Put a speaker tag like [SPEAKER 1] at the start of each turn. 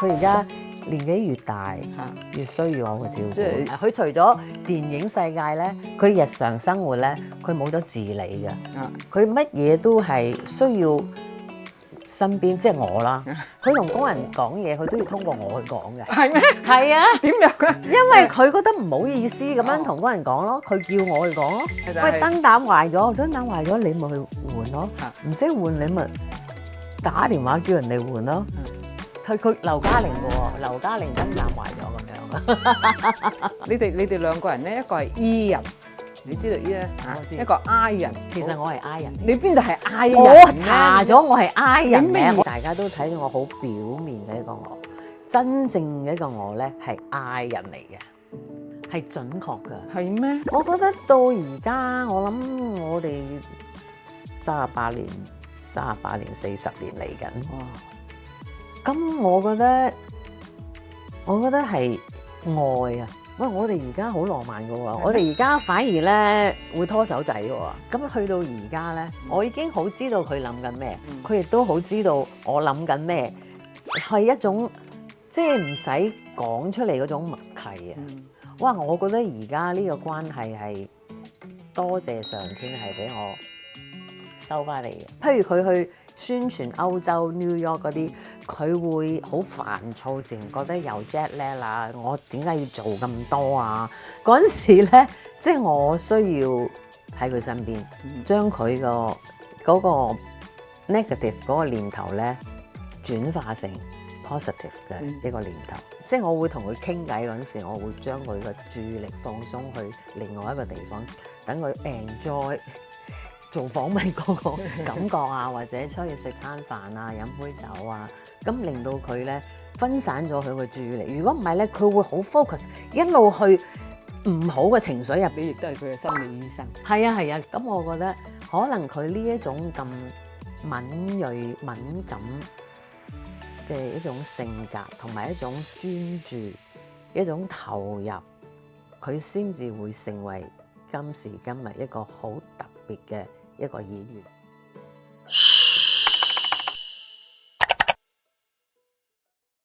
[SPEAKER 1] 佢而家年紀越大，越需要我嘅照顧。佢除咗電影世界咧，佢日常生活咧，佢冇咗自理嘅。佢乜嘢都係需要身邊，即係我啦。佢同工人講嘢，佢都要通過我去講嘅。
[SPEAKER 2] 係咩？
[SPEAKER 1] 係啊。
[SPEAKER 2] 點樣啊？
[SPEAKER 1] 因為佢覺得唔好意思咁樣同工人講咯，佢叫我去講咯。喂，燈膽壞咗，燈膽壞咗，你咪去換咯。唔識換你咪打電話叫人哋換咯。佢劉嘉玲嘅喎，劉嘉玲燈膽壞咗咁樣。
[SPEAKER 2] 你哋兩個人咧，一個係 E 人，你知道 E 咧嚇，一個 I 人。
[SPEAKER 1] 其實我係 I 人，
[SPEAKER 2] 你邊度係 I 人？
[SPEAKER 1] 我查咗我係 I 人名，大家都睇到我好表面嘅一個我，真正嘅一個我咧係 I 人嚟嘅，係準確㗎。
[SPEAKER 2] 係咩？
[SPEAKER 1] 我覺得到而家，我諗我哋38年、40年嚟緊。咁我覺得係愛啊！喂，我哋而家好浪漫㗎喎，我哋而家反而咧會拖手仔㗎喎。咁去到而家咧，我已經好知道佢諗緊咩，佢亦都好知道我諗緊咩，係一種即係唔使講出嚟嗰種默契啊！哇！我覺得而家呢個關係係多謝上天係俾我收翻嚟嘅。譬如佢去宣傳歐洲 New York 嗰啲，佢會好煩躁，自然覺得有 jet lag 啦。我點解要做咁多啊？嗰陣時咧，即係我需要喺佢身邊，將佢嗰個 negative 嗰個念頭咧轉化成 positive 嘅一個念頭。即係我會同佢傾偈嗰陣時，我會將佢嘅注意力放鬆去另外一個地方，等佢 enjoy 做訪問嗰個感覺啊，或者出去食餐飯啊、飲杯酒啊，咁令到佢咧分散咗佢嘅注意力。如果唔係咧，佢會好 focus 一路去唔好嘅情緒入邊。
[SPEAKER 2] 你亦都係佢嘅心理醫生。
[SPEAKER 1] 係啊係啊，咁我覺得可能佢呢一種咁敏鋭敏感嘅一種性格，同埋一種專注、一種投入，佢先至會成為今時今日一個好特別嘅一個演員。